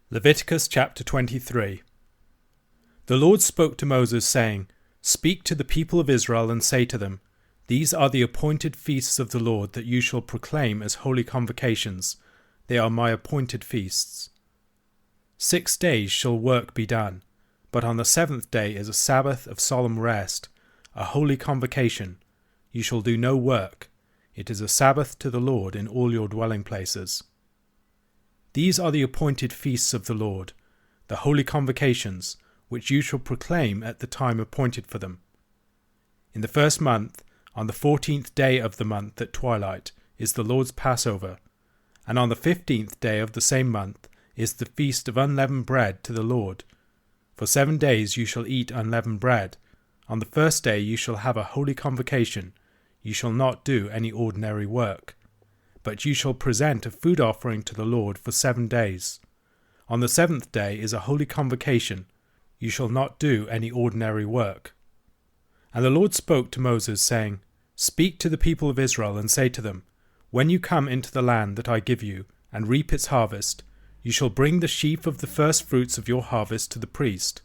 Leviticus chapter 23. The Lord spoke to Moses, saying, Speak to the people of Israel and say to them, These are the appointed feasts of the Lord that you shall proclaim as holy convocations. They are my appointed feasts. 6 days shall work be done, but on the 7th day is a Sabbath of solemn rest, a holy convocation. You shall do no work. It is a Sabbath to the Lord in all your dwelling places. These are the appointed feasts of the Lord, the holy convocations, which you shall proclaim at the time appointed for them. In the 1st month, on the 14th day of the month at twilight, is the Lord's Passover, and on the 15th day of the same month is the Feast of Unleavened Bread to the Lord. For 7 days you shall eat unleavened bread. On the 1st day you shall have a holy convocation. You shall not do any ordinary work. But you shall present a food offering to the Lord for 7 days. On the 7th day is a holy convocation. You shall not do any ordinary work. And the Lord spoke to Moses, saying, Speak to the people of Israel and say to them, When you come into the land that I give you, and reap its harvest, you shall bring the sheaf of the firstfruits of your harvest to the priest.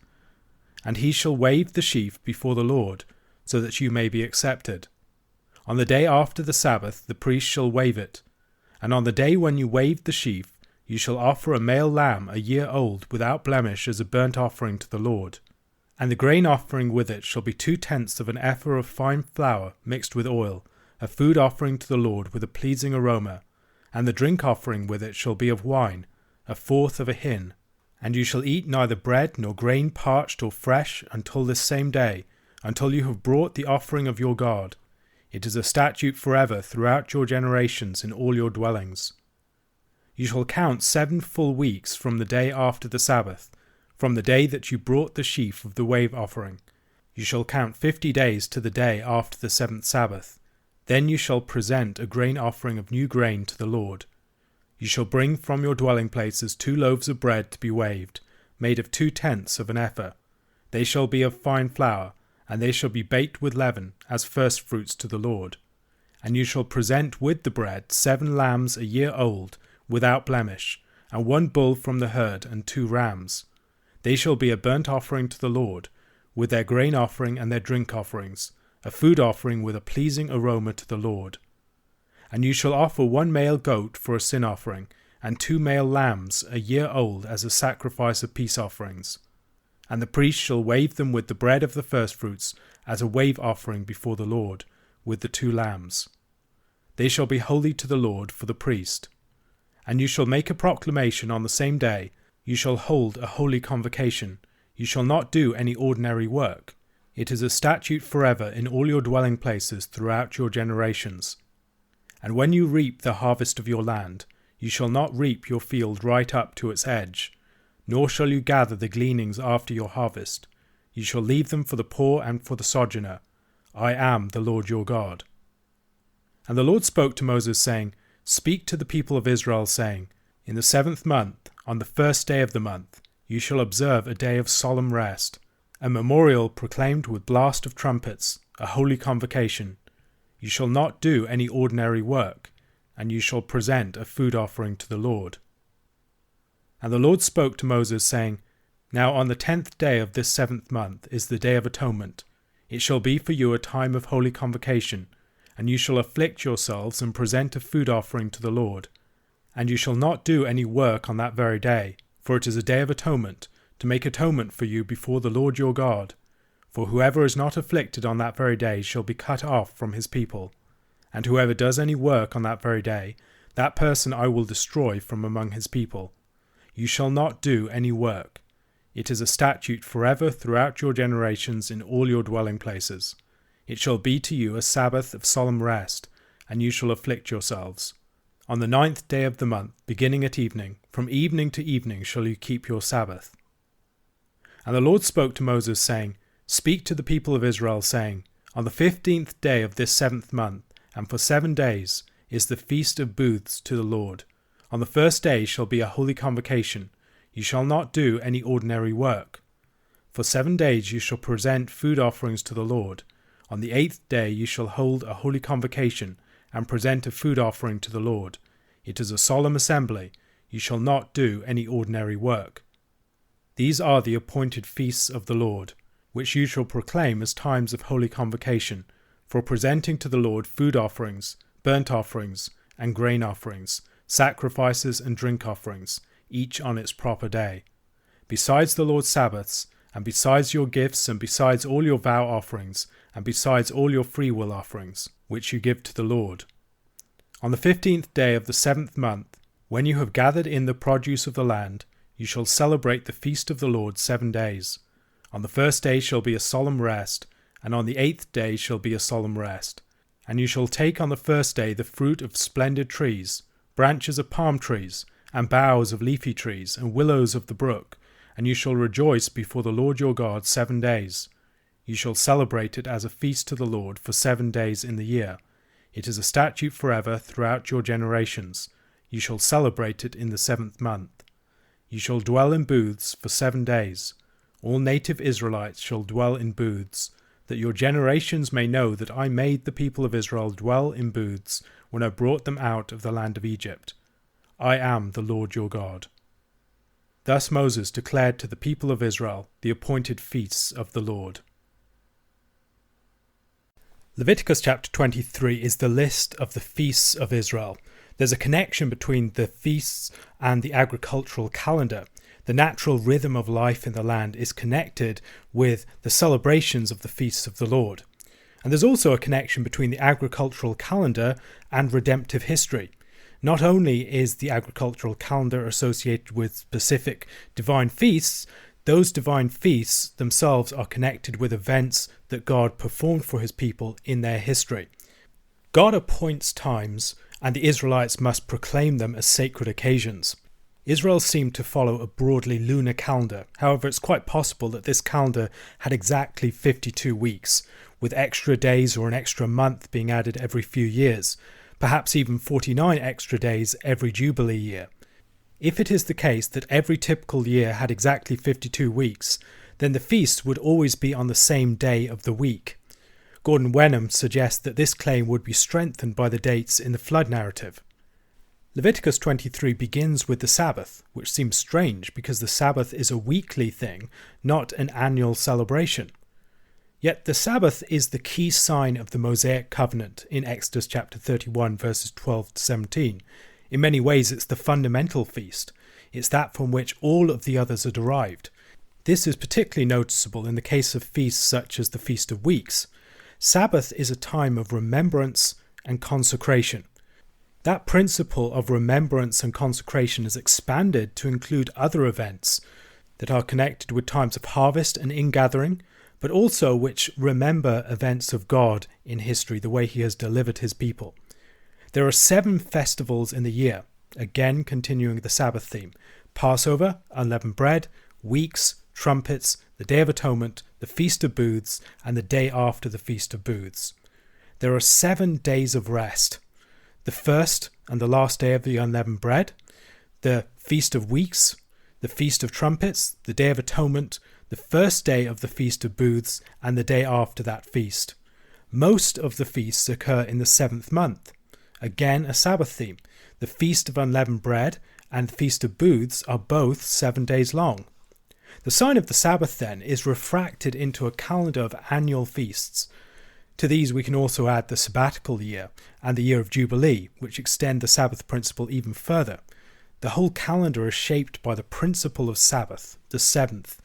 And he shall wave the sheaf before the Lord, so that you may be accepted. On the day after the Sabbath the priest shall wave it. And on the day when you wave the sheaf, you shall offer a male lamb a year old without blemish as a burnt offering to the Lord. And the grain offering with it shall be 2/10 of an ephah of fine flour mixed with oil, a food offering to the Lord with a pleasing aroma. And the drink offering with it shall be of wine, 1/4 of a hin. And you shall eat neither bread nor grain parched or fresh until this same day, until you have brought the offering of your God. It is a statute forever throughout your generations in all your dwellings. You shall count 7 full weeks from the day after the Sabbath, from the day that you brought the sheaf of the wave offering. You shall count 50 days to the day after the 7th Sabbath. Then you shall present a grain offering of new grain to the Lord. You shall bring from your dwelling places 2 loaves of bread to be waved, made of 2/10 of an ephah. They shall be of fine flour, and they shall be baked with leaven, as firstfruits to the Lord. And you shall present with the bread 7 lambs a year old, without blemish, and 1 bull from the herd, and 2 rams. They shall be a burnt offering to the Lord, with their grain offering and their drink offerings, a food offering with a pleasing aroma to the Lord. And you shall offer 1 male goat for a sin offering, and 2 male lambs a year old as a sacrifice of peace offerings. And the priest shall wave them with the bread of the firstfruits as a wave offering before the Lord, with the 2 lambs. They shall be holy to the Lord for the priest. And you shall make a proclamation on the same day. You shall hold a holy convocation. You shall not do any ordinary work. It is a statute forever in all your dwelling places throughout your generations. And when you reap the harvest of your land, you shall not reap your field right up to its edge, nor shall you gather the gleanings after your harvest. You shall leave them for the poor and for the sojourner. I am the Lord your God. And the Lord spoke to Moses, saying, Speak to the people of Israel, saying, In the 7th month, on the 1st day of the month, you shall observe a day of solemn rest, a memorial proclaimed with blast of trumpets, a holy convocation. You shall not do any ordinary work, and you shall present a food offering to the Lord. And the Lord spoke to Moses, saying, Now on the 10th day of this 7th month is the Day of Atonement. It shall be for you a time of holy convocation, and you shall afflict yourselves and present a food offering to the Lord. And you shall not do any work on that very day, for it is a day of atonement, to make atonement for you before the Lord your God. For whoever is not afflicted on that very day shall be cut off from his people. And whoever does any work on that very day, that person I will destroy from among his people. You shall not do any work. It is a statute forever throughout your generations in all your dwelling places. It shall be to you a Sabbath of solemn rest, and you shall afflict yourselves. On the 9th day of the month, beginning at evening, from evening to evening shall you keep your Sabbath. And the Lord spoke to Moses, saying, Speak to the people of Israel, saying, On the 15th day of this 7th month, and for 7 days, is the Feast of Booths to the Lord. On the 1st day shall be a holy convocation. You shall not do any ordinary work. For 7 days you shall present food offerings to the Lord. On the 8th day you shall hold a holy convocation, and present a food offering to the Lord. It is a solemn assembly. You shall not do any ordinary work. These are the appointed feasts of the Lord, which you shall proclaim as times of holy convocation, for presenting to the Lord food offerings, burnt offerings, and grain offerings, sacrifices and drink offerings, each on its proper day. Besides the Lord's Sabbaths, and besides your gifts, and besides all your vow offerings, and besides all your freewill offerings, which you give to the Lord. On the 15th day of the 7th month, when you have gathered in the produce of the land, you shall celebrate the feast of the Lord 7 days. On the first day shall be a solemn rest, and on the 8th day shall be a solemn rest. And you shall take on the first day the fruit of splendid trees, branches of palm trees, and boughs of leafy trees, and willows of the brook, and you shall rejoice before the Lord your God 7 days. You shall celebrate it as a feast to the Lord for 7 days in the year. It is a statute forever throughout your generations. You shall celebrate it in the 7th month. You shall dwell in booths for 7 days. All native Israelites shall dwell in booths, that your generations may know that I made the people of Israel dwell in booths when I brought them out of the land of Egypt. I am the Lord your God. Thus Moses declared to the people of Israel the appointed feasts of the Lord. Leviticus chapter 23 is the list of the feasts of Israel. There's a connection between the feasts and the agricultural calendar. The natural rhythm of life in the land is connected with the celebrations of the feasts of the Lord. And there's also a connection between the agricultural calendar and redemptive history. Not only is the agricultural calendar associated with specific divine feasts, those divine feasts themselves are connected with events that God performed for his people in their history. God appoints times, and the Israelites must proclaim them as sacred occasions. Israel seemed to follow a broadly lunar calendar. However, it's quite possible that this calendar had exactly 52 weeks, with extra days or an extra month being added every few years, perhaps even 49 extra days every Jubilee year. If it is the case that every typical year had exactly 52 weeks, then the feasts would always be on the same day of the week. Gordon Wenham suggests that this claim would be strengthened by the dates in the flood narrative. Leviticus 23 begins with the Sabbath, which seems strange because the Sabbath is a weekly thing, not an annual celebration. Yet the Sabbath is the key sign of the Mosaic covenant in Exodus chapter 31 verses 12 to 17. In many ways it's the fundamental feast. It's that from which all of the others are derived. This is particularly noticeable in the case of feasts such as the Feast of Weeks. Sabbath is a time of remembrance and consecration. That principle of remembrance and consecration is expanded to include other events that are connected with times of harvest and ingathering, but also which remember events of God in history, the way he has delivered his people. There are 7 festivals in the year, again continuing the Sabbath theme: Passover, unleavened bread, weeks, trumpets, the Day of Atonement, the Feast of Booths, and the day after the Feast of Booths. There are 7 days of rest: the first and the last day of the unleavened bread, the Feast of Weeks, the Feast of Trumpets, the Day of Atonement, the first day of the Feast of Booths, and the day after that feast. Most of the feasts occur in the 7th month. Again, a Sabbath theme. The Feast of Unleavened Bread and the Feast of Booths are both 7 days long. The sign of the Sabbath, then, is refracted into a calendar of annual feasts. To these we can also add the sabbatical year and the Year of Jubilee, which extend the Sabbath principle even further. The whole calendar is shaped by the principle of Sabbath, the 7th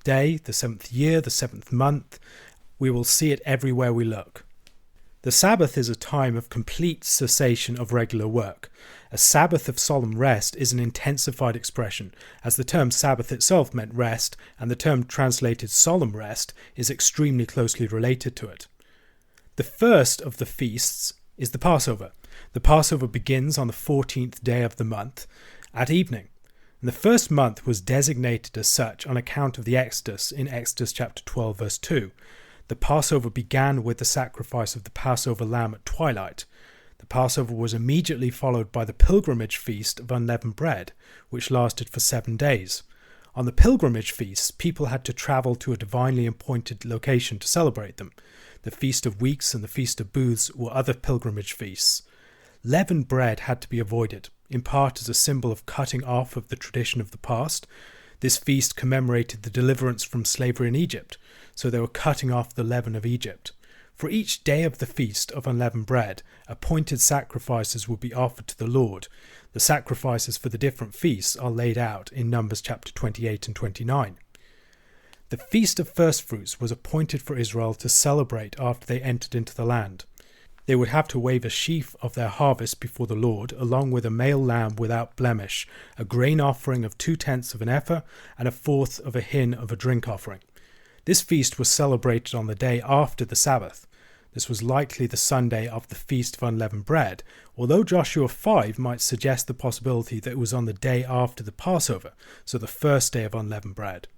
day, the 7th year, the 7th month. We will see it everywhere we look. The Sabbath is a time of complete cessation of regular work. A Sabbath of solemn rest is an intensified expression, as the term Sabbath itself meant rest, and the term translated solemn rest is extremely closely related to it. The first of the feasts is the Passover. The Passover begins on the 14th day of the month at evening. And the first month was designated as such on account of the Exodus in Exodus chapter 12 verse 2. The Passover began with the sacrifice of the Passover lamb at twilight. The Passover was immediately followed by the pilgrimage feast of unleavened bread, which lasted for 7 days. On the pilgrimage feasts, people had to travel to a divinely appointed location to celebrate them. The Feast of Weeks and the Feast of Booths were other pilgrimage feasts. Leavened bread had to be avoided. in part as a symbol of cutting off of the tradition of the past. This feast commemorated the deliverance from slavery in Egypt, so they were cutting off the leaven of Egypt. For each day of the Feast of Unleavened Bread, appointed sacrifices would be offered to the Lord. The sacrifices for the different feasts are laid out in Numbers chapter 28 and 29. The Feast of Firstfruits was appointed for Israel to celebrate after they entered into the land. They would have to wave a sheaf of their harvest before the Lord, along with a male lamb without blemish, a grain offering of 2/10 of an ephah, and 1/4 of a hin of a drink offering. This feast was celebrated on the day after the Sabbath. This was likely the Sunday of the Feast of Unleavened Bread, although Joshua 5 might suggest the possibility that it was on the day after the Passover, so the first day of unleavened bread.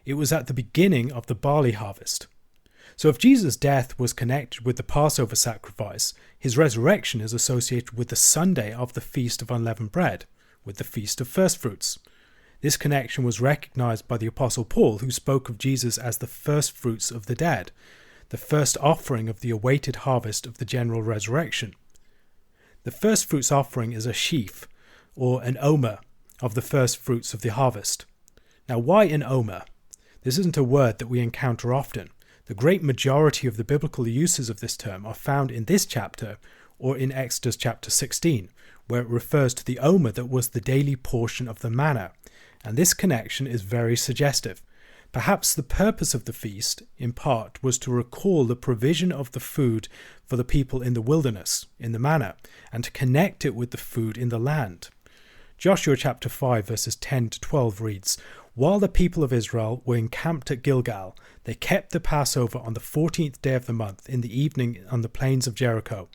It was at the beginning of the barley harvest. So if Jesus' death was connected with the Passover sacrifice, his resurrection is associated with the Sunday of the Feast of Unleavened Bread, with the Feast of Firstfruits. This connection was recognized by the Apostle Paul, who spoke of Jesus as the firstfruits of the dead, the first offering of the awaited harvest of the general resurrection. The firstfruits offering is a sheaf, or an omer, of the firstfruits of the harvest. Now, why an omer? This isn't a word that we encounter often. The great majority of the biblical uses of this term are found in this chapter or in Exodus chapter 16, where it refers to the omer that was the daily portion of the manna, and this connection is very suggestive. Perhaps the purpose of the feast, in part, was to recall the provision of the food for the people in the wilderness, in the manna, and to connect it with the food in the land. Joshua chapter 5 verses 10 to 12 reads, "While the people of Israel were encamped at Gilgal, they kept the Passover on the 14th day of the month in the evening on the plains of Jericho.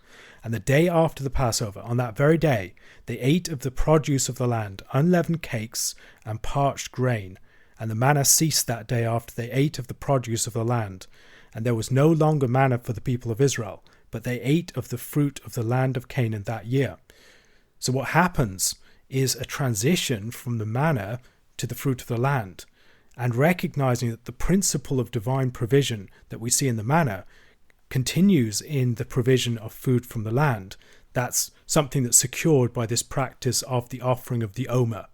And the day after the Passover, on that very day, they ate of the produce of the land, unleavened cakes and parched grain. And the manna ceased that day after they ate of the produce of the land. And there was no longer manna for the people of Israel, but they ate of the fruit of the land of Canaan that year." So what happens is a transition from the manna to the fruit of the land, and recognizing that the principle of divine provision that we see in the manna continues in the provision of food from the land. That's something that's secured by this practice of the offering of the omer.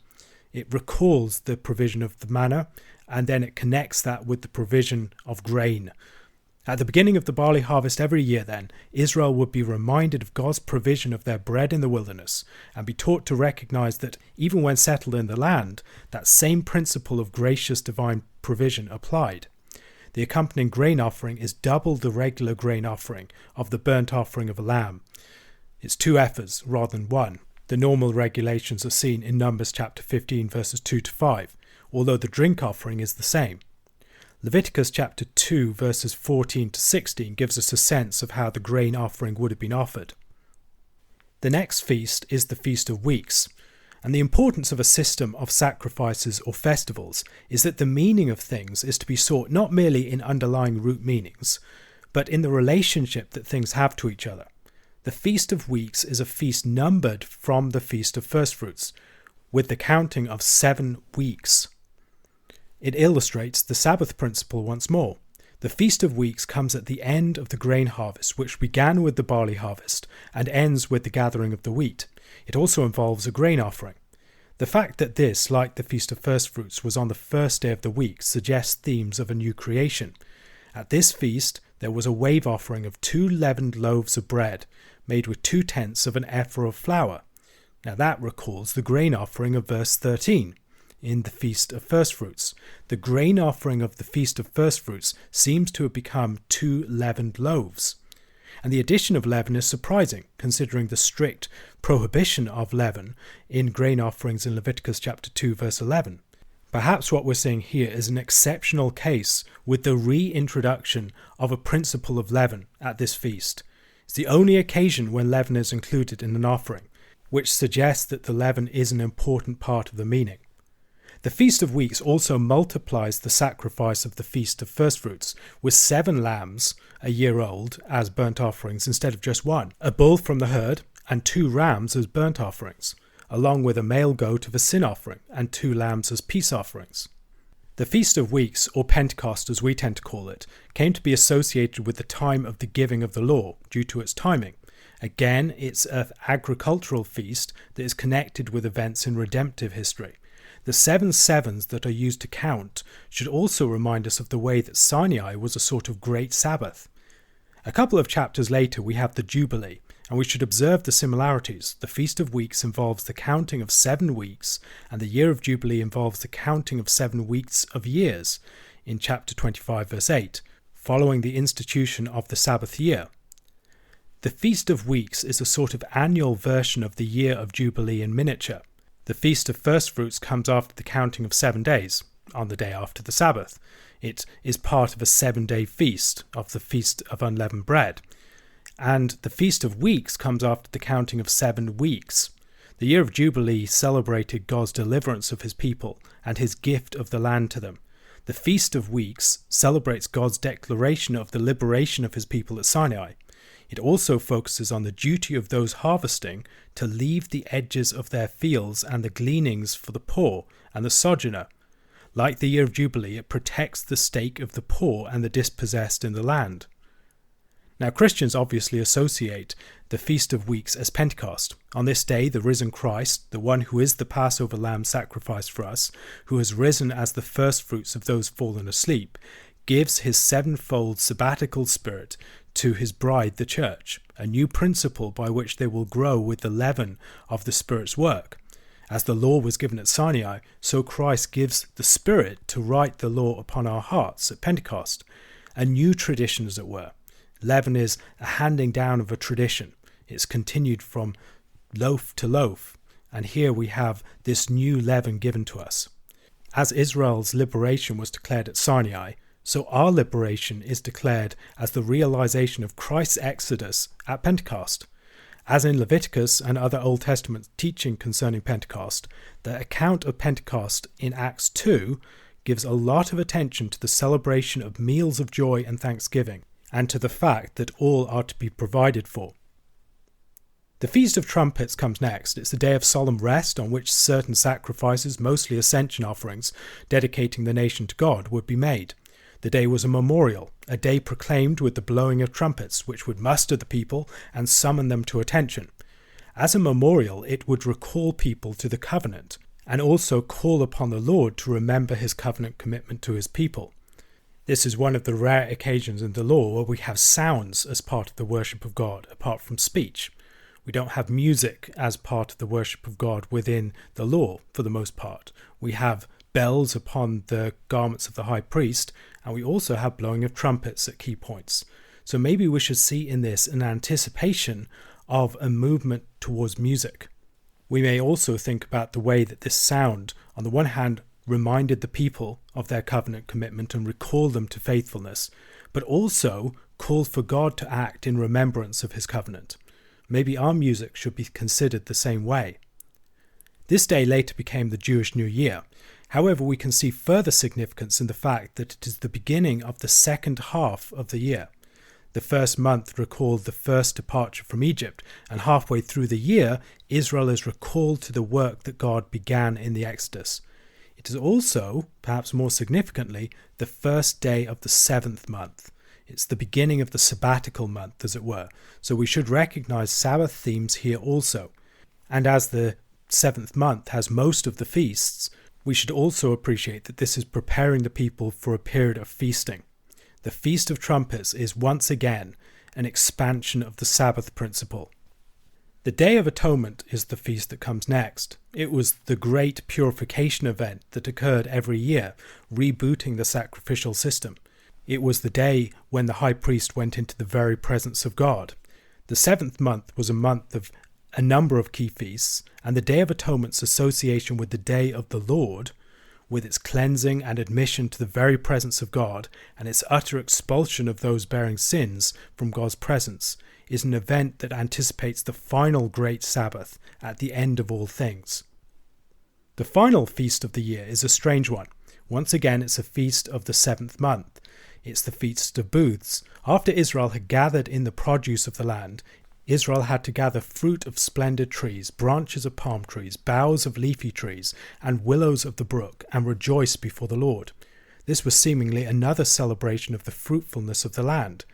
It recalls the provision of the manna, and then it connects that with the provision of grain. At the beginning of the barley harvest every year then, Israel would be reminded of God's provision of their bread in the wilderness, and be taught to recognize that even when settled in the land, that same principle of gracious divine provision applied. The accompanying grain offering is double the regular grain offering of the burnt offering of a lamb. It's 2 ephahs rather than 1. The normal regulations are seen in Numbers chapter 15 verses 2 to 5, although the drink offering is the same. Leviticus chapter 2 verses 14 to 16 gives us a sense of how the grain offering would have been offered. The next feast is the Feast of Weeks, and the importance of a system of sacrifices or festivals is that the meaning of things is to be sought not merely in underlying root meanings, but in the relationship that things have to each other. The Feast of Weeks is a feast numbered from the Feast of Firstfruits, with the counting of 7 weeks. It illustrates the Sabbath principle once more. The Feast of Weeks comes at the end of the grain harvest, which began with the barley harvest and ends with the gathering of the wheat. It also involves a grain offering. The fact that this, like the Feast of Firstfruits, was on the first day of the week suggests themes of a new creation. At this feast, there was a wave offering of 2 leavened loaves of bread, made with 2/10 of an ephah of flour. Now that recalls the grain offering of verse 13. In the Feast of Firstfruits, the grain offering of the Feast of Firstfruits seems to have become 2 leavened loaves. And the addition of leaven is surprising, considering the strict prohibition of leaven in grain offerings in Leviticus chapter 2 verse 11. Perhaps what we're seeing here is an exceptional case with the reintroduction of a principle of leaven at this feast. It's the only occasion when leaven is included in an offering, which suggests that the leaven is an important part of the meaning. The Feast of Weeks also multiplies the sacrifice of the Feast of Firstfruits, with 7 lambs a year old as burnt offerings instead of just 1, a bull from the herd and 2 rams as burnt offerings, along with a male goat of a sin offering and 2 lambs as peace offerings. The Feast of Weeks, or Pentecost as we tend to call it, came to be associated with the time of the giving of the law due to its timing, Again, it's an agricultural feast that is connected with events in redemptive history. The 7 sevens that are used to count should also remind us of the way that Sinai was a sort of great Sabbath. A couple of chapters later we have the Jubilee, and we should observe the similarities. The Feast of Weeks involves the counting of 7 weeks, and the Year of Jubilee involves the counting of 7 weeks of years in chapter 25 verse 8, following the institution of the Sabbath year. The Feast of Weeks is a sort of annual version of the Year of Jubilee in miniature. The Feast of Firstfruits comes after the counting of 7 days, on the day after the Sabbath. It is part of a 7-day feast of the Feast of Unleavened Bread. And the Feast of Weeks comes after the counting of 7 weeks. The Year of Jubilee celebrated God's deliverance of his people and his gift of the land to them. The Feast of Weeks celebrates God's declaration of the liberation of his people at Sinai. It also focuses on the duty of those harvesting to leave the edges of their fields and the gleanings for the poor and the sojourner. Like the Year of Jubilee, it protects the stake of the poor and the dispossessed in the land. Now, Christians obviously associate the Feast of Weeks as Pentecost. On this day, the risen Christ, the one who is the Passover lamb sacrificed for us, who has risen as the firstfruits of those fallen asleep, gives his 7-fold sabbatical spirit to his bride, the church, a new principle by which they will grow with the leaven of the Spirit's work. As the law was given at Sinai, so Christ gives the Spirit to write the law upon our hearts at Pentecost, a new tradition as it were. Leaven is a handing down of a tradition. It's continued from loaf to loaf, and here we have this new leaven given to us. As Israel's liberation was declared at Sinai, so our liberation is declared as the realization of Christ's exodus at Pentecost. As in Leviticus and other Old Testament teaching concerning Pentecost, the account of Pentecost in Acts 2 gives a lot of attention to the celebration of meals of joy and thanksgiving, and to the fact that all are to be provided for. The Feast of Trumpets comes next. It's the day of solemn rest on which certain sacrifices, mostly ascension offerings, dedicating the nation to God, would be made. The day was a memorial, a day proclaimed with the blowing of trumpets, which would muster the people and summon them to attention. As a memorial, it would recall people to the covenant, and also call upon the Lord to remember his covenant commitment to his people. This is one of the rare occasions in the law where we have sounds as part of the worship of God, apart from speech. We don't have music as part of the worship of God within the law, for the most part. We have bells upon the garments of the high priest, and we also have blowing of trumpets at key points. So maybe we should see in this an anticipation of a movement towards music. We may also think about the way that this sound, on the one hand, reminded the people of their covenant commitment and recalled them to faithfulness, but also called for God to act in remembrance of his covenant. Maybe our music should be considered the same way. This day later became the Jewish New Year. However, we can see further significance in the fact that it is the beginning of the second half of the year. The first month recalled the first departure from Egypt, and halfway through the year, Israel is recalled to the work that God began in the Exodus. It is also, perhaps more significantly, the first day of the 7th month. It's the beginning of the sabbatical month, as it were, so we should recognize Sabbath themes here also. And as the 7th month has most of the feasts, we should also appreciate that this is preparing the people for a period of feasting. The Feast of Trumpets is once again an expansion of the Sabbath principle. The Day of Atonement is the feast that comes next. It was the great purification event that occurred every year, rebooting the sacrificial system. It was the day when the high priest went into the very presence of God. The 7th month was a month of a number of key feasts, and the Day of Atonement's association with the Day of the Lord, with its cleansing and admission to the very presence of God, and its utter expulsion of those bearing sins from God's presence, is an event that anticipates the final great Sabbath at the end of all things. The final feast of the year is a strange one. Once again, it's a feast of the 7th month. It's the Feast of Booths. After Israel had gathered in the produce of the land, Israel had to gather fruit of splendid trees, branches of palm trees, boughs of leafy trees, and willows of the brook, and rejoice before the Lord. This was seemingly another celebration of the fruitfulness of the land,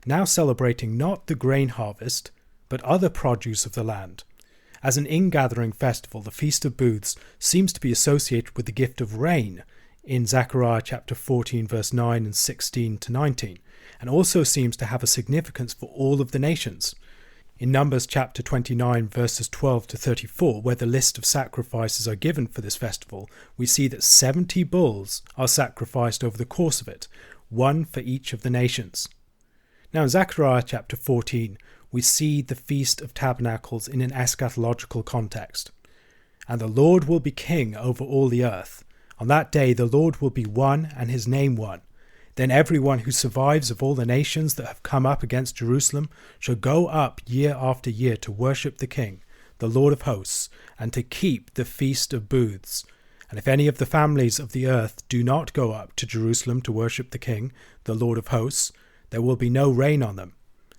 now celebrating not the grain harvest, but other produce of the land. As an ingathering festival, the Feast of Booths seems to be associated with the gift of rain in Zechariah chapter 14 verse 9 and 16 to 19, and also seems to have a significance for all of the nations. In Numbers chapter 29 verses 12 to 34, where the list of sacrifices are given for this festival, we see that 70 bulls are sacrificed over the course of it, one for each of the nations. Now in Zechariah chapter 14, we see the Feast of Tabernacles in an eschatological context. And the Lord will be king over all the earth. On that day the Lord will be one and his name one. Then everyone who survives of all the nations that have come up against Jerusalem shall go up year after year to worship the King, the Lord of hosts, and to keep the Feast of Booths. And if any of the families of the earth do not go up to Jerusalem to worship the King, the Lord of hosts, there will be no rain on them.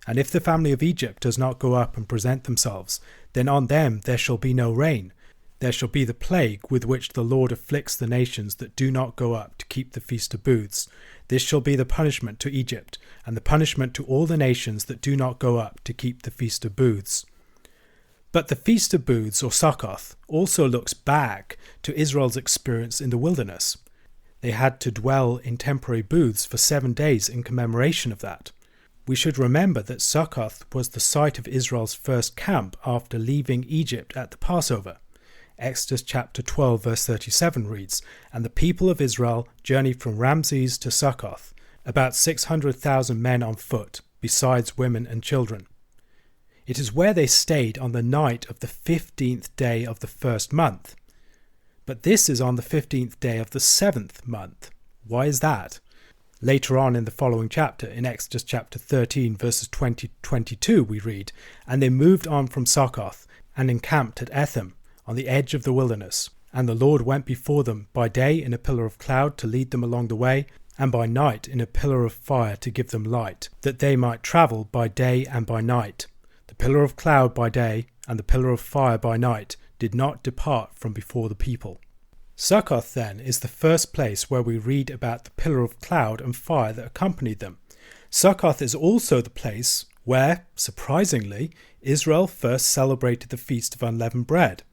And if the family of Egypt does not go up and present themselves, then on them there shall be no rain. There shall be the plague with which the Lord afflicts the nations that do not go up to keep the Feast of Booths. This shall be the punishment to Egypt, and the punishment to all the nations that do not go up to keep the Feast of Booths. But the Feast of Booths, or Succoth, also looks back to Israel's experience in the wilderness. They had to dwell in temporary booths for 7 days in commemoration of that. We should remember that Succoth was the site of Israel's first camp after leaving Egypt at the Passover. Exodus chapter 12 verse 37 reads, "And the people of Israel journeyed from Ramses to Succoth, about 600,000 men on foot, besides women and children." It is where they stayed on the night of the 15th day of the first month. But this is on the 15th day of the 7th month. Why is that? Later on in the following chapter, in Exodus chapter 13 verses 20 to 22, we read, "And they moved on from Succoth and encamped at Etham, on the edge of the wilderness. And the Lord went before them by day in a pillar of cloud to lead them along the way, and by night in a pillar of fire to give them light, that they might travel by day and by night. The pillar of cloud by day and the pillar of fire by night did not depart from before the people." Succoth, then, is the first place where we read about the pillar of cloud and fire that accompanied them. Succoth is also the place where, surprisingly, Israel first celebrated the Feast of Unleavened Bread.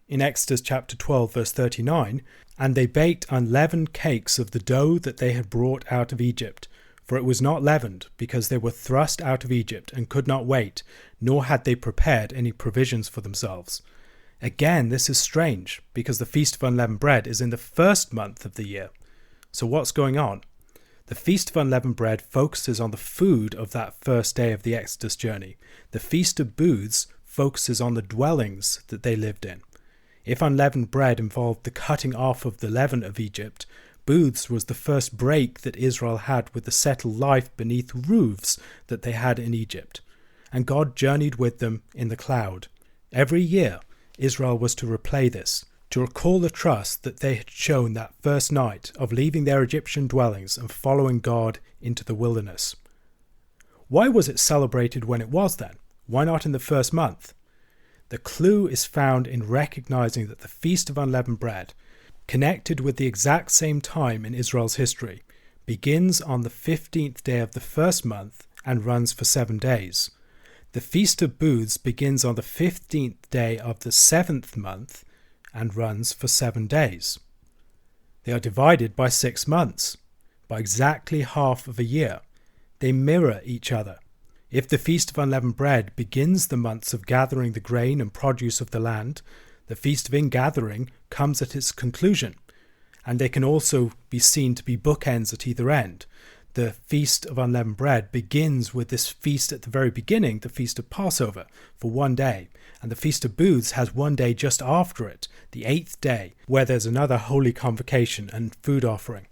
In Exodus chapter 12 verse 39, "And they baked unleavened cakes of the dough that they had brought out of Egypt, for it was not leavened, because they were thrust out of Egypt and could not wait, nor had they prepared any provisions for themselves." Again, this is strange, because the Feast of Unleavened Bread is in the first month of the year. So what's going on? The Feast of Unleavened Bread focuses on the food of that first day of the Exodus journey. The Feast of Booths focuses on the dwellings that they lived in. If unleavened bread involved the cutting off of the leaven of Egypt, booths was the first break that Israel had with the settled life beneath roofs that they had in Egypt. And God journeyed with them in the cloud. Every year, Israel was to replay this, to recall the trust that they had shown that first night of leaving their Egyptian dwellings and following God into the wilderness. Why was it celebrated when it was then? Why not in the first month? The clue is found in recognizing that the Feast of Unleavened Bread, connected with the exact same time in Israel's history, begins on the 15th day of the first month and runs for 7 days. The Feast of Booths begins on the 15th day of the 7th month and runs for 7 days. They are divided by 6 months, by exactly half of a year. They mirror each other. If the Feast of Unleavened Bread begins the months of gathering the grain and produce of the land, the Feast of Ingathering comes at its conclusion, and they can also be seen to be bookends at either end. The Feast of Unleavened Bread begins with this feast at the very beginning, the Feast of Passover, for 1 day, and the Feast of Booths has 1 day just after it, the 8th day, where there's another holy convocation and food offering.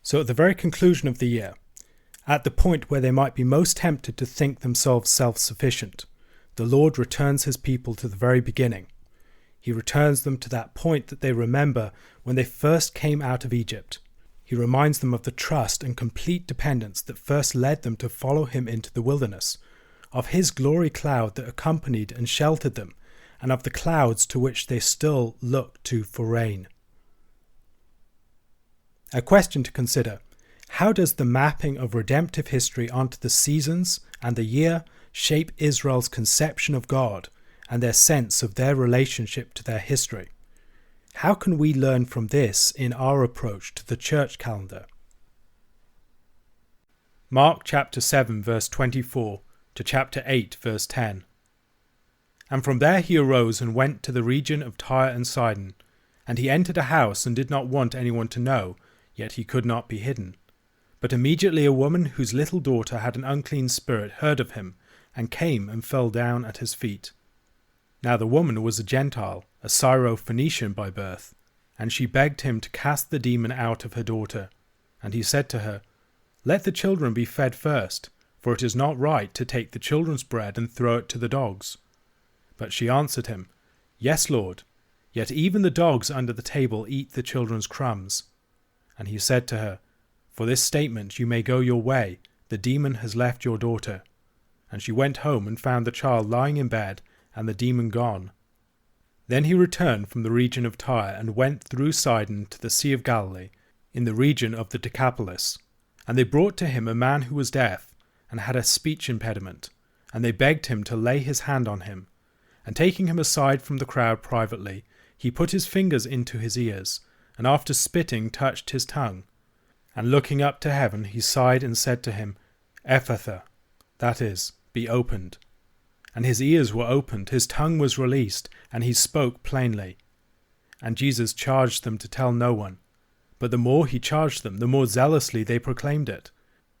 So at the very conclusion of the year, at the point where they might be most tempted to think themselves self-sufficient, the Lord returns his people to the very beginning. He returns them to that point that they remember when they first came out of Egypt. He reminds them of the trust and complete dependence that first led them to follow him into the wilderness, of his glory cloud that accompanied and sheltered them, and of the clouds to which they still look to for rain. A question to consider: how does the mapping of redemptive history onto the seasons and the year shape Israel's conception of God and their sense of their relationship to their history. How can we learn from this in our approach to the church calendar? Mark chapter 7 verse 24 to chapter 8 verse 10. And from there he arose and went to the region of Tyre and Sidon. And he entered a house and did not want anyone to know, yet he could not be hidden. But immediately a woman whose little daughter had an unclean spirit heard of him, and came and fell down at his feet. Now the woman was a Gentile, a Syro-Phoenician by birth, and she begged him to cast the demon out of her daughter. And he said to her, Let the children be fed first, for it is not right to take the children's bread and throw it to the dogs. But she answered him, Yes, Lord, yet even the dogs under the table eat the children's crumbs. And he said to her, For this statement you may go your way, the demon has left your daughter. And she went home and found the child lying in bed, and the demon gone. Then he returned from the region of Tyre, and went through Sidon to the Sea of Galilee, in the region of the Decapolis. And they brought to him a man who was deaf, and had a speech impediment, and they begged him to lay his hand on him. And taking him aside from the crowd privately, he put his fingers into his ears, and after spitting touched his tongue. And looking up to heaven, he sighed and said to him, Ephphatha, that is, be opened. And his ears were opened, his tongue was released, and he spoke plainly. And Jesus charged them to tell no one. But the more he charged them, the more zealously they proclaimed it.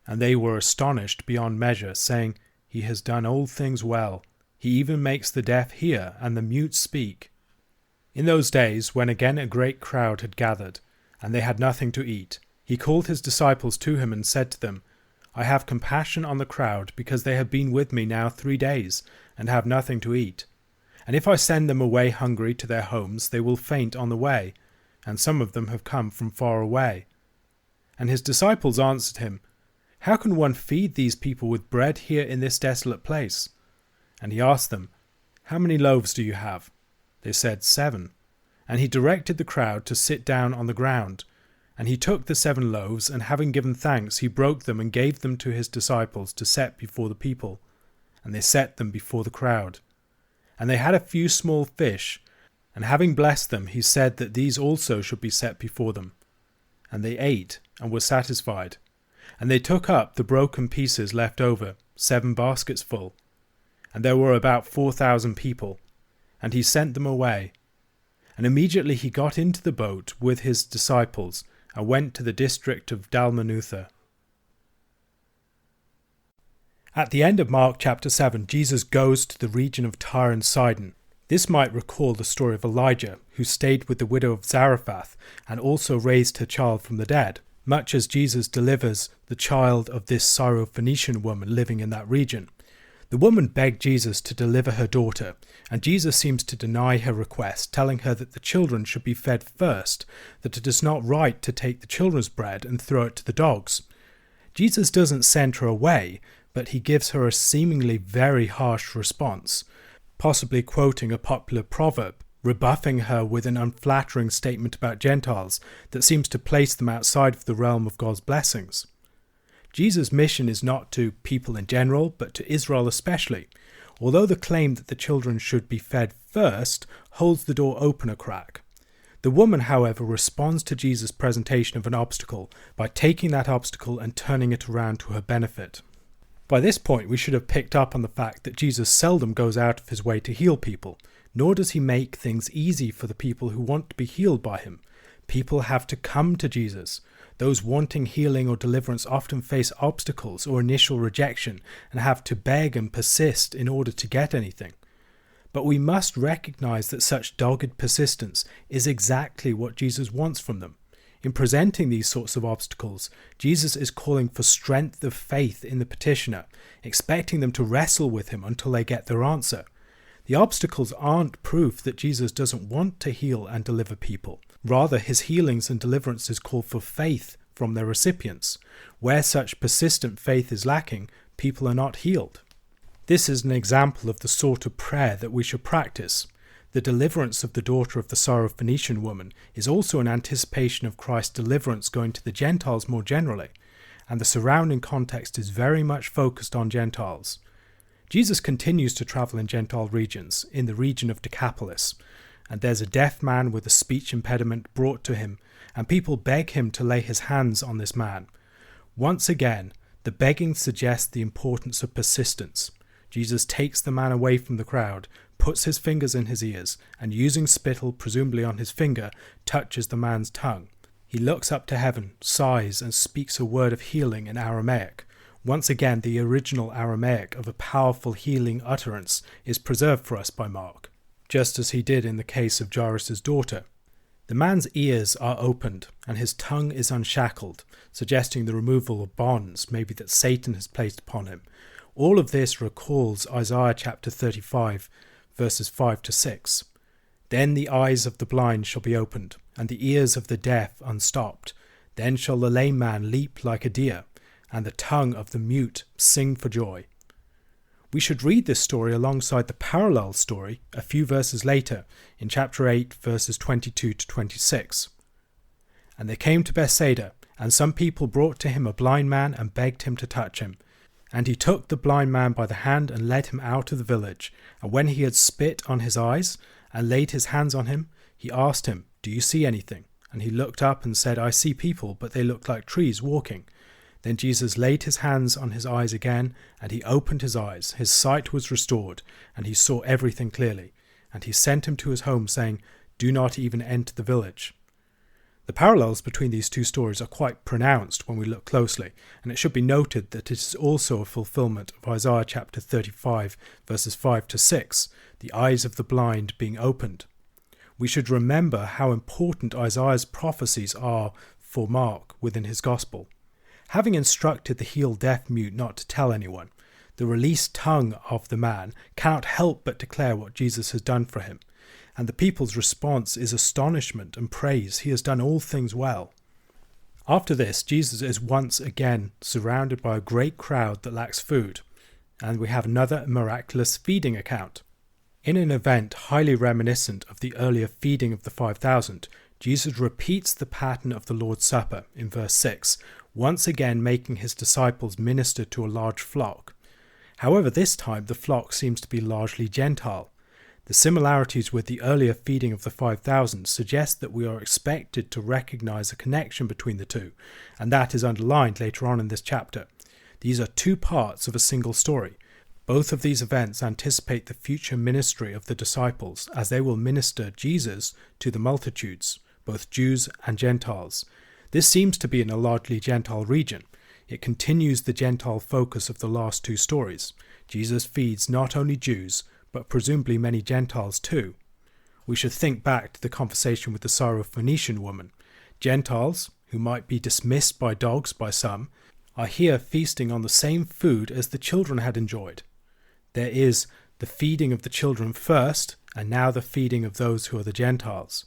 And they were astonished beyond measure, saying, He has done all things well. He even makes the deaf hear and the mute speak. In those days, when again a great crowd had gathered, and they had nothing to eat, he called his disciples to him and said to them, I have compassion on the crowd, because they have been with me now 3 days, and have nothing to eat. And if I send them away hungry to their homes, they will faint on the way, and some of them have come from far away. And his disciples answered him, How can one feed these people with bread here in this desolate place? And he asked them, How many loaves do you have? They said, 7. And he directed the crowd to sit down on the ground. And he took the 7 loaves, and having given thanks, he broke them and gave them to his disciples to set before the people. And they set them before the crowd. And they had a few small fish, and having blessed them, he said that these also should be set before them. And they ate, and were satisfied. And they took up the broken pieces left over, 7 baskets full. And there were about 4,000 people. And he sent them away. And immediately he got into the boat with his disciples, and went to the district of Dalmanutha. At the end of Mark chapter 7, Jesus goes to the region of Tyre and Sidon. This might recall the story of Elijah, who stayed with the widow of Zarephath and also raised her child from the dead, much as Jesus delivers the child of this Syro-Phoenician woman living in that region. The woman begged Jesus to deliver her daughter, and Jesus seems to deny her request, telling her that the children should be fed first, that it is not right to take the children's bread and throw it to the dogs. Jesus doesn't send her away, but he gives her a seemingly very harsh response, possibly quoting a popular proverb, rebuffing her with an unflattering statement about Gentiles that seems to place them outside of the realm of God's blessings. Jesus' mission is not to people in general, but to Israel especially, although the claim that the children should be fed first holds the door open a crack. The woman, however, responds to Jesus' presentation of an obstacle by taking that obstacle and turning it around to her benefit. By this point, we should have picked up on the fact that Jesus seldom goes out of his way to heal people, nor does he make things easy for the people who want to be healed by him. People have to come to Jesus. Those wanting healing or deliverance often face obstacles or initial rejection and have to beg and persist in order to get anything. But we must recognize that such dogged persistence is exactly what Jesus wants from them. In presenting these sorts of obstacles, Jesus is calling for strength of faith in the petitioner, expecting them to wrestle with him until they get their answer. The obstacles aren't proof that Jesus doesn't want to heal and deliver people. Rather, his healings and deliverances call for faith from their recipients. Where such persistent faith is lacking, people are not healed. This is an example of the sort of prayer that we should practice. The deliverance of the daughter of the Syro-Phoenician woman is also an anticipation of Christ's deliverance going to the Gentiles more generally, and the surrounding context is very much focused on Gentiles. Jesus continues to travel in Gentile regions, in the region of Decapolis, and there's a deaf man with a speech impediment brought to him, and people beg him to lay his hands on this man. Once again, the begging suggests the importance of persistence. Jesus takes the man away from the crowd, puts his fingers in his ears, and using spittle, presumably on his finger, touches the man's tongue. He looks up to heaven, sighs, and speaks a word of healing in Aramaic. Once again, the original Aramaic of a powerful healing utterance is preserved for us by Mark, just as he did in the case of Jairus' daughter. The man's ears are opened, and his tongue is unshackled, suggesting the removal of bonds, maybe that Satan has placed upon him. All of this recalls Isaiah chapter 35, verses 5 to 6. Then the eyes of the blind shall be opened, and the ears of the deaf unstopped. Then shall the lame man leap like a deer, and the tongue of the mute sing for joy. We should read this story alongside the parallel story a few verses later in chapter 8, verses 22 to 26. And they came to Bethsaida, and some people brought to him a blind man and begged him to touch him. And he took the blind man by the hand and led him out of the village. And when he had spit on his eyes and laid his hands on him, he asked him, "Do you see anything?" And he looked up and said, "I see people, but they look like trees walking." Then Jesus laid his hands on his eyes again, and he opened his eyes. His sight was restored, and he saw everything clearly. And he sent him to his home, saying, "Do not even enter the village." The parallels between these two stories are quite pronounced when we look closely, and it should be noted that it is also a fulfillment of Isaiah chapter 35, verses 5 to 6, the eyes of the blind being opened. We should remember how important Isaiah's prophecies are for Mark within his gospel. Having instructed the healed deaf mute not to tell anyone, the released tongue of the man cannot help but declare what Jesus has done for him, and the people's response is astonishment and praise. He has done all things well. After this, Jesus is once again surrounded by a great crowd that lacks food, and we have another miraculous feeding account. In an event highly reminiscent of the earlier feeding of the 5,000, Jesus repeats the pattern of the Lord's Supper in verse 6, once again making his disciples minister to a large flock. However, this time the flock seems to be largely Gentile. The similarities with the earlier feeding of the 5,000 suggest that we are expected to recognize a connection between the two, and that is underlined later on in this chapter. These are two parts of a single story. Both of these events anticipate the future ministry of the disciples, as they will minister Jesus to the multitudes, both Jews and Gentiles. This seems to be in a largely Gentile region. It continues the Gentile focus of the last two stories. Jesus feeds not only Jews, but presumably many Gentiles too. We should think back to the conversation with the Syrophoenician woman. Gentiles, who might be dismissed by dogs by some, are here feasting on the same food as the children had enjoyed. There is the feeding of the children first, and now the feeding of those who are the Gentiles.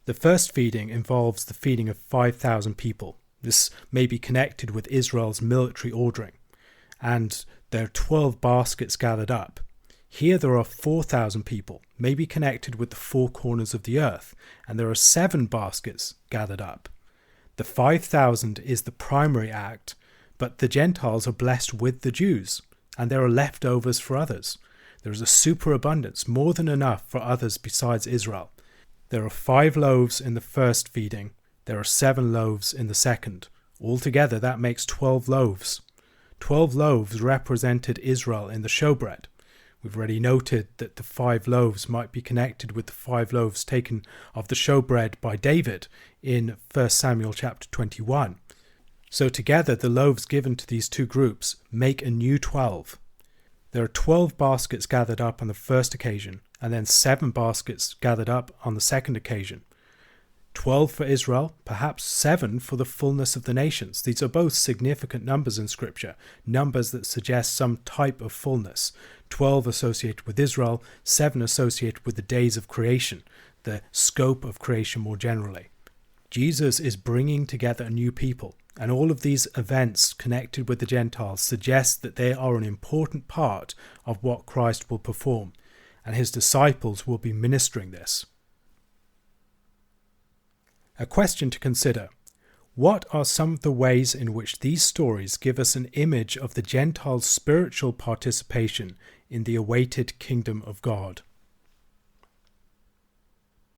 The first feeding involves the feeding of 5,000 people. This may be connected with Israel's military ordering, and there are 12 baskets gathered up. Here there are 4,000 people, maybe connected with the four corners of the earth, and there are 7 baskets gathered up. The 5,000 is the primary act, but the Gentiles are blessed with the Jews, and there are leftovers for others. There is a superabundance, more than enough for others besides Israel. There are 5 loaves in the first feeding. There are 7 loaves in the second. Altogether, that makes 12 loaves. 12 loaves represented Israel in the showbread. We've already noted that the 5 loaves might be connected with the 5 loaves taken of the showbread by David in 1 Samuel chapter 21. So together, the loaves given to these two groups make a new 12. There are 12 baskets gathered up on the first occasion, and then 7 baskets gathered up on the second occasion. 12 for Israel, perhaps 7 for the fullness of the nations. These are both significant numbers in Scripture, numbers that suggest some type of fullness. 12 associated with Israel, 7 associated with the days of creation, the scope of creation more generally. Jesus is bringing together a new people, and all of these events connected with the Gentiles suggest that they are an important part of what Christ will perform, and his disciples will be ministering this. A question to consider: What are some of the ways in which these stories give us an image of the Gentiles' spiritual participation in the awaited kingdom of God?